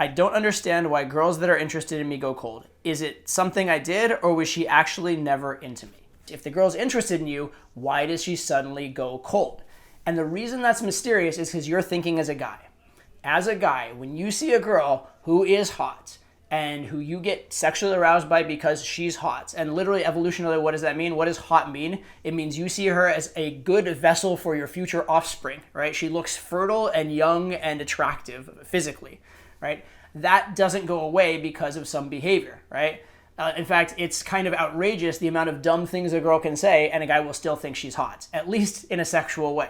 I don't understand why girls that are interested in me go cold. Is it something I did, or was she actually never into me? If the girl's interested in you, why does she suddenly go cold? And the reason that's mysterious is because you're thinking as a guy. As a guy, when you see a girl who is hot and who you get sexually aroused by because she's hot, and literally evolutionarily, what does that mean? What does hot mean? It means you see her as a good vessel for your future offspring, right? She looks fertile and young and attractive physically, right? That doesn't go away because of some behavior, right? In fact, it's kind of outrageous the amount of dumb things a girl can say and a guy will still think she's hot, at least in a sexual way.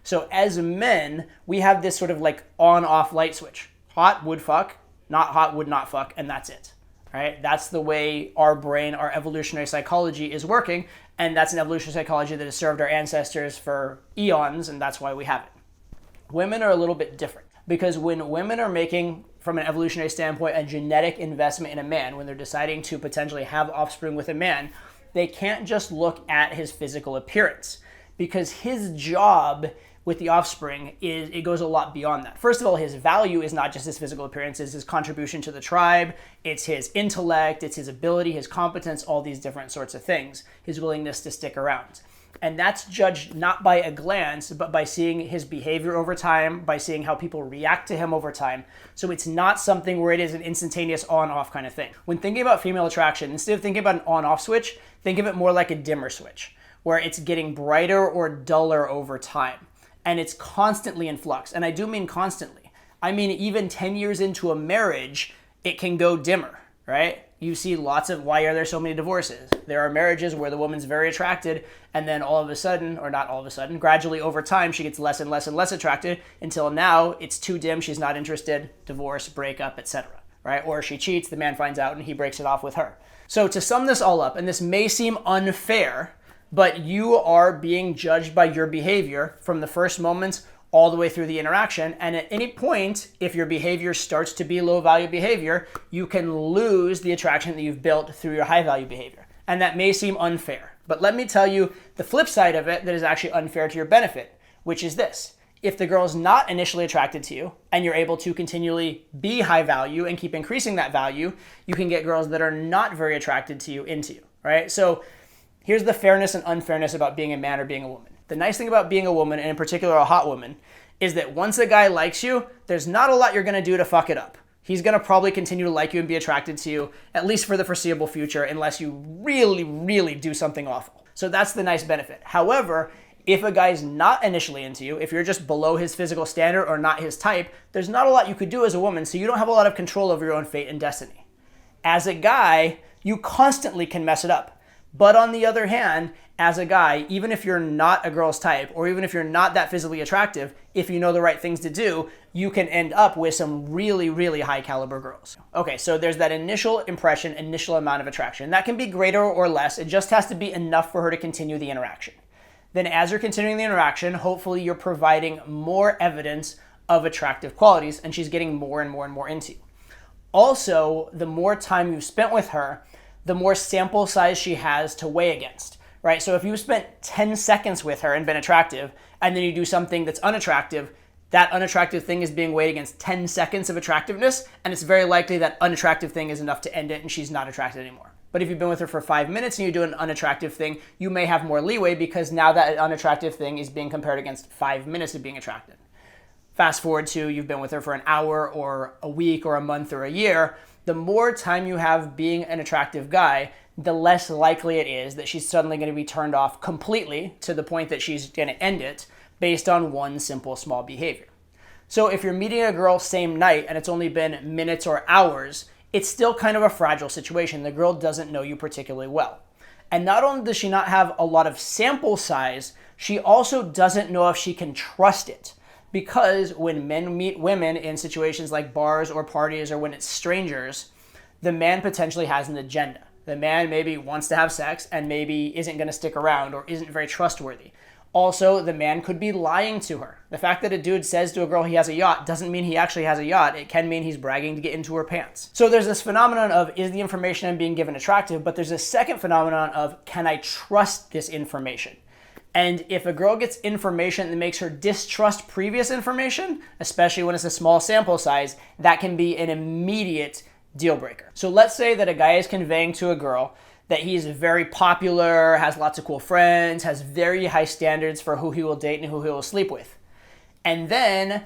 So as men, we have this sort of like on-off light switch. Hot would fuck, not hot would not fuck, and that's it, right? That's the way our brain, our evolutionary psychology is working, and that's an evolutionary psychology that has served our ancestors for eons, and that's why we have it. Women are a little bit different, because when women are making, from an evolutionary standpoint, a genetic investment in a man, when they're deciding to potentially have offspring with a man, they can't just look at his physical appearance, because his job with the offspring it goes a lot beyond that. First of all, his value is not just his physical appearance, it's his contribution to the tribe, it's his intellect, it's his ability, his competence, all these different sorts of things, his willingness to stick around. And that's judged not by a glance, but by seeing his behavior over time, by seeing how people react to him over time. So it's not something where it is an instantaneous on-off kind of thing. When thinking about female attraction, instead of thinking about an on-off switch, think of it more like a dimmer switch, where it's getting brighter or duller over time. And it's constantly in flux. And I do mean constantly. I mean, even 10 years into a marriage, it can go dimmer, right? You see lots of, why are there so many divorces? There are marriages where the woman's very attracted, and then all of a sudden, or not all of a sudden, gradually over time, she gets less and less and less attracted until now it's too dim, she's not interested, divorce, breakup, etc., right? Or she cheats, the man finds out, and he breaks it off with her. So to sum this all up, and this may seem unfair, but you are being judged by your behavior from the first moments all the way through the interaction. And at any point, if your behavior starts to be low value behavior, you can lose the attraction that you've built through your high value behavior. And that may seem unfair. But let me tell you the flip side of it that is actually unfair to your benefit, which is this. If the girl's not initially attracted to you and you're able to continually be high value and keep increasing that value, you can get girls that are not very attracted to you into you, right? So here's the fairness and unfairness about being a man or being a woman. The nice thing about being a woman, and in particular a hot woman, is that once a guy likes you, there's not a lot you're going to do to fuck it up. He's going to probably continue to like you and be attracted to you, at least for the foreseeable future, unless you really, really do something awful. So that's the nice benefit. However, if a guy's not initially into you, if you're just below his physical standard or not his type, there's not a lot you could do as a woman, so you don't have a lot of control over your own fate and destiny. As a guy, you constantly can mess it up. But on the other hand, as a guy, even if you're not a girl's type, or even if you're not that physically attractive, if you know the right things to do, you can end up with some really, really high caliber girls. Okay, so there's that initial impression, initial amount of attraction. That can be greater or less. It just has to be enough for her to continue the interaction. Then as you're continuing the interaction, hopefully you're providing more evidence of attractive qualities, and she's getting more and more and more into you. Also, the more time you've spent with her, the more sample size she has to weigh against, right? So if you spent 10 seconds with her and been attractive, and then you do something that's unattractive, that unattractive thing is being weighed against 10 seconds of attractiveness, and it's very likely that unattractive thing is enough to end it and she's not attracted anymore. But if you've been with her for 5 minutes and you do an unattractive thing, you may have more leeway because now that unattractive thing is being compared against 5 minutes of being attracted. Fast forward to you've been with her for an hour or a week or a month or a year, the more time you have being an attractive guy, the less likely it is that she's suddenly going to be turned off completely to the point that she's going to end it based on one simple small behavior. So if you're meeting a girl same night and it's only been minutes or hours, it's still kind of a fragile situation. The girl doesn't know you particularly well. And not only does she not have a lot of sample size, she also doesn't know if she can trust it. Because when men meet women in situations like bars or parties or when it's strangers, the man potentially has an agenda. The man maybe wants to have sex and maybe isn't going to stick around or isn't very trustworthy. Also, the man could be lying to her. The fact that a dude says to a girl he has a yacht doesn't mean he actually has a yacht. It can mean he's bragging to get into her pants. So there's this phenomenon of, is the information I'm being given attractive? But there's a second phenomenon of, can I trust this information? And if a girl gets information that makes her distrust previous information, especially when it's a small sample size, that can be an immediate deal breaker. So let's say that a guy is conveying to a girl that he's very popular, has lots of cool friends, has very high standards for who he will date and who he will sleep with. And then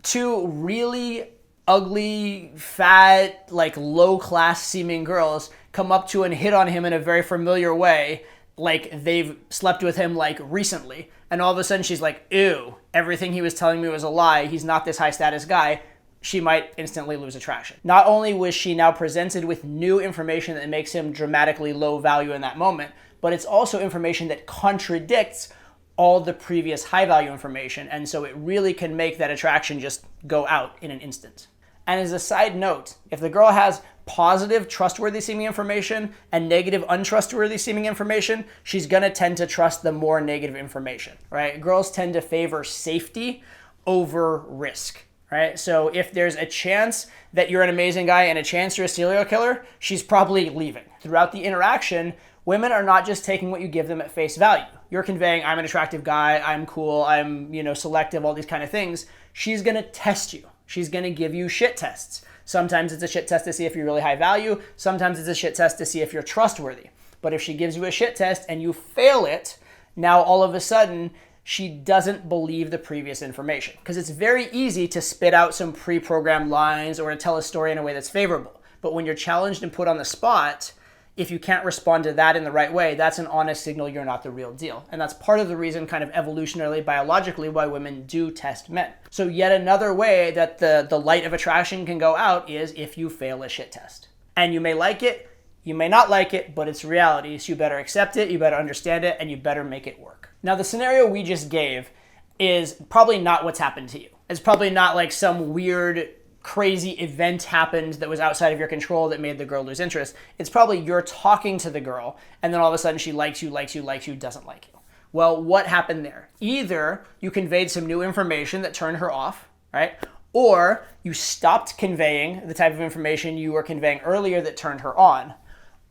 two really ugly, fat, like low-class seeming girls come up to and hit on him in a very familiar way, like they've slept with him like recently. And all of a sudden she's like, ew, everything he was telling me was a lie. He's not this high status guy. She might instantly lose attraction. Not only was she now presented with new information that makes him dramatically low value in that moment, but it's also information that contradicts all the previous high value information. And so it really can make that attraction just go out in an instant. And as a side note, if the girl has positive, trustworthy seeming information and negative, untrustworthy seeming information, she's gonna tend to trust the more negative information, right? Girls tend to favor safety over risk, right? So if there's a chance that you're an amazing guy and a chance you're a serial killer, she's probably leaving. Throughout the interaction, women are not just taking what you give them at face value. You're conveying, I'm an attractive guy, I'm cool, I'm, selective, all these kind of things. She's gonna test you. She's gonna give you shit tests. Sometimes it's a shit test to see if you're really high value. Sometimes it's a shit test to see if you're trustworthy. But if she gives you a shit test and you fail it, now all of a sudden, she doesn't believe the previous information. Because it's very easy to spit out some pre-programmed lines or to tell a story in a way that's favorable. But when you're challenged and put on the spot, if you can't respond to that in the right way, that's an honest signal you're not the real deal. And that's part of the reason kind of evolutionarily, biologically, why women do test men. So yet another way that the light of attraction can go out is if you fail a shit test. And you may like it, you may not like it, but it's reality. So you better accept it, you better understand it, and you better make it work. Now the scenario we just gave is probably not what's happened to you. It's probably not like some weird crazy event happened that was outside of your control that made the girl lose interest. It's probably you're talking to the girl and then all of a sudden she likes you, doesn't like you. Well, what happened there? Either you conveyed some new information that turned her off, right? Or you stopped conveying the type of information you were conveying earlier that turned her on.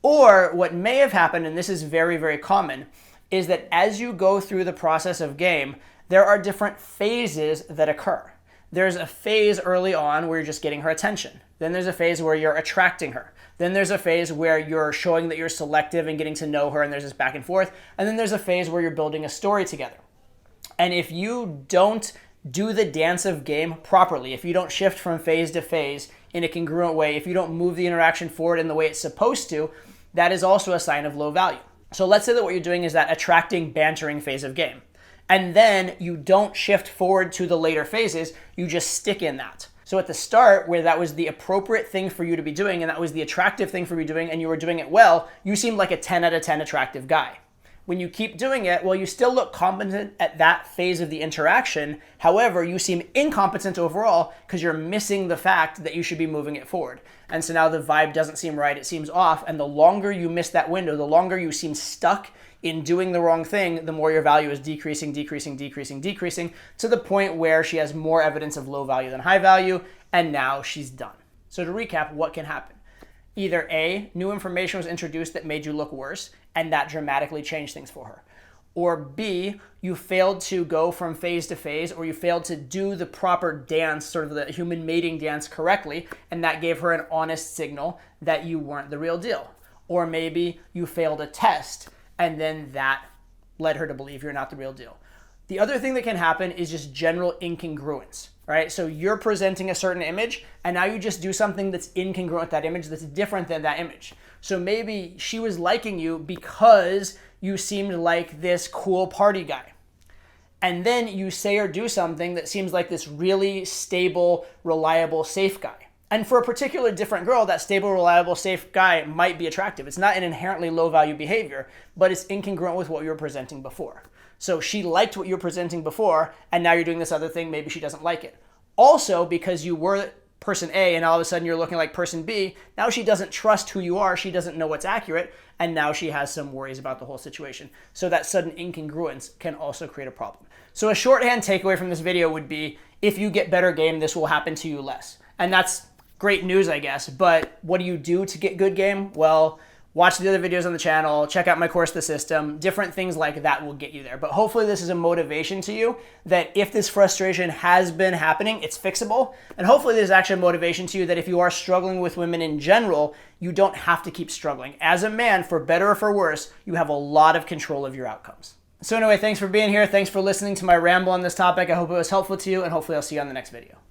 Or what may have happened, and this is very, very common, is that as you go through the process of game, there are different phases that occur. There's a phase early on where you're just getting her attention. Then there's a phase where you're attracting her. Then there's a phase where you're showing that you're selective and getting to know her, and there's this back and forth. And then there's a phase where you're building a story together. And if you don't do the dance of game properly, if you don't shift from phase to phase in a congruent way, if you don't move the interaction forward in the way it's supposed to, that is also a sign of low value. So let's say that what you're doing is that attracting, bantering phase of game. And then you don't shift forward to the later phases, you just stick in that. So at the start, where that was the appropriate thing for you to be doing, and that was the attractive thing for you doing, and you were doing it well, you seemed like a 10 out of 10 attractive guy. When you keep doing it, well, you still look competent at that phase of the interaction. However, you seem incompetent overall because you're missing the fact that you should be moving it forward. And so now the vibe doesn't seem right, it seems off, and the longer you miss that window, the longer you seem stuck in doing the wrong thing, the more your value is decreasing to the point where she has more evidence of low value than high value, and now she's done. So to recap, what can happen? Either A, new information was introduced that made you look worse, and that dramatically changed things for her. Or B, you failed to go from phase to phase, or you failed to do the proper dance, sort of the human mating dance correctly, and that gave her an honest signal that you weren't the real deal. Or maybe you failed a test, and then that led her to believe you're not the real deal. The other thing that can happen is just general incongruence, right? So you're presenting a certain image, and now you just do something that's incongruent with that image, that's different than that image. So maybe she was liking you because you seemed like this cool party guy. And then you say or do something that seems like this really stable, reliable, safe guy. And for a particular different girl, that stable, reliable, safe guy might be attractive. It's not an inherently low-value behavior, but it's incongruent with what you were presenting before. So she liked what you were presenting before, and now you're doing this other thing, maybe she doesn't like it. Also, because you were person A and all of a sudden you're looking like person B, now she doesn't trust who you are, she doesn't know what's accurate, and now she has some worries about the whole situation. So that sudden incongruence can also create a problem. So a shorthand takeaway from this video would be, if you get better game, this will happen to you less. And that's great news, I guess, but what do you do to get good game? Well, watch the other videos on the channel, check out my course, The System. Different things like that will get you there. But hopefully this is a motivation to you that if this frustration has been happening, it's fixable. And hopefully this is actually a motivation to you that if you are struggling with women in general, you don't have to keep struggling. As a man, for better or for worse, you have a lot of control of your outcomes. So anyway, thanks for being here. Thanks for listening to my ramble on this topic. I hope it was helpful to you, and hopefully I'll see you on the next video.